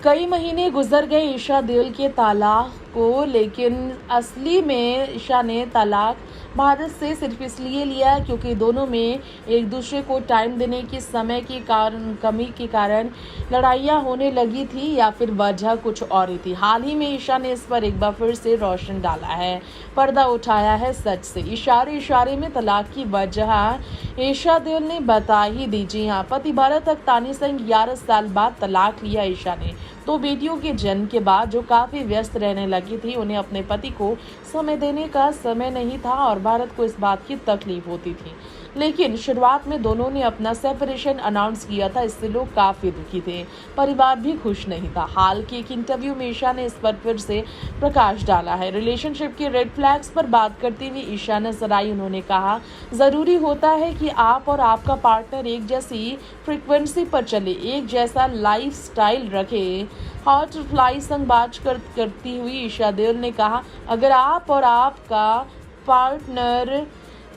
कई महीने गुजर गए ईशा देओल के तलाक को, लेकिन असली में ईशा ने तलाक भारत से सिर्फ इसलिए लिया क्योंकि दोनों में एक दूसरे को टाइम देने की समय की कमी के कारण लड़ाइयाँ होने लगी थी, या फिर वजह कुछ और ही थी। हाल ही में ईशा ने इस पर एक बार फिर से रोशन डाला है, पर्दा उठाया है सच से। इशारे इशारे में तलाक की वजह ईशा देओल ने बता ही दी। जी हाँ, पति भारत अख्तानी संग 11 साल बाद तलाक लिया ईशा ने। दो बेटियों के जन्म के बाद जो काफी व्यस्त रहने लगी थी, उन्हें अपने पति को समय देने का समय नहीं था और भारत को इस बात की तकलीफ होती थी। लेकिन शुरुआत में दोनों ने अपना सेपरेशन अनाउंस किया था, इससे लोग काफी दुखी थे, परिवार भी खुश नहीं था। हाल के एक इंटरव्यू में ईशा ने इस पर फिर से प्रकाश डाला है। रिलेशनशिप के रेड फ्लैग्स पर बात करते हुए ईशा नजर आई। उन्होंने कहा, जरूरी होता है कि आप और आपका पार्टनर एक जैसी फ्रीक्वेंसी पर चले, एक जैसा लाइफ स्टाइल रखे। हॉट फ्लाई संग बात करती हुई ईशा देओल ने कहा, अगर आप और आपका पार्टनर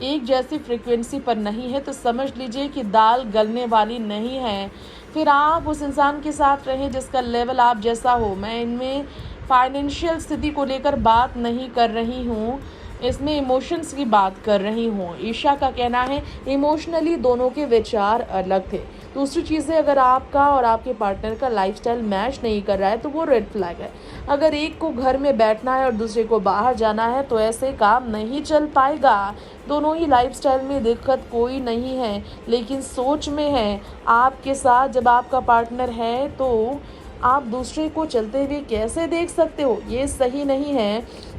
एक जैसी फ्रीक्वेंसी पर नहीं है तो समझ लीजिए कि दाल गलने वाली नहीं है। फिर आप उस इंसान के साथ रहें जिसका लेवल आप जैसा हो। मैं इनमें फाइनेंशियल स्थिति को लेकर बात नहीं कर रही हूँ, इसमें इमोशंस की बात कर रही हूँ। ईशा का कहना है, इमोशनली दोनों के विचार अलग थे। दूसरी चीज़ है, अगर आपका और आपके पार्टनर का लाइफस्टाइल मैच नहीं कर रहा है तो वो रेड फ्लैग है। अगर एक को घर में बैठना है और दूसरे को बाहर जाना है तो ऐसे काम नहीं चल पाएगा। दोनों ही लाइफस्टाइल में दिक्कत कोई नहीं है, लेकिन सोच में है। आपके साथ जब आपका पार्टनर है तो आप दूसरे को चलते हुए कैसे देख सकते हो, ये सही नहीं है।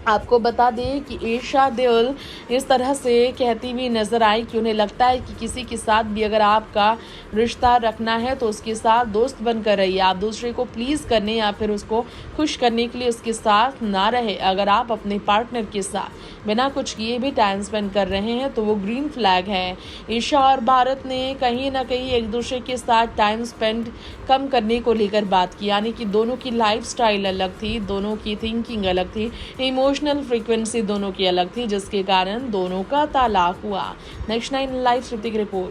आपको बता दें कि ईशा देओल इस तरह से कहती हुई नजर आई कि उन्हें लगता है कि किसी के साथ भी अगर आपका रिश्ता रखना है तो उसके साथ दोस्त बनकर रहिए। आप दूसरे को प्लीज़ करने या फिर उसको खुश करने के लिए उसके साथ ना रहे। अगर आप अपने पार्टनर के साथ बिना कुछ किए भी टाइम स्पेंड कर रहे हैं तो वो ग्रीन फ्लैग है। ईशा और भारत ने कहीं ना कहीं एक दूसरे के साथ टाइम स्पेंड कम करने को लेकर बात की, यानी कि दोनों की लाइफ स्टाइल अलग थी, दोनों की थिंकिंग अलग थी, इमोशनल फ्रीक्वेंसी दोनों की अलग थी, जिसके कारण दोनों का तलाक हुआ। नेक्स्ट 9 लाइव श्रुति की रिपोर्ट।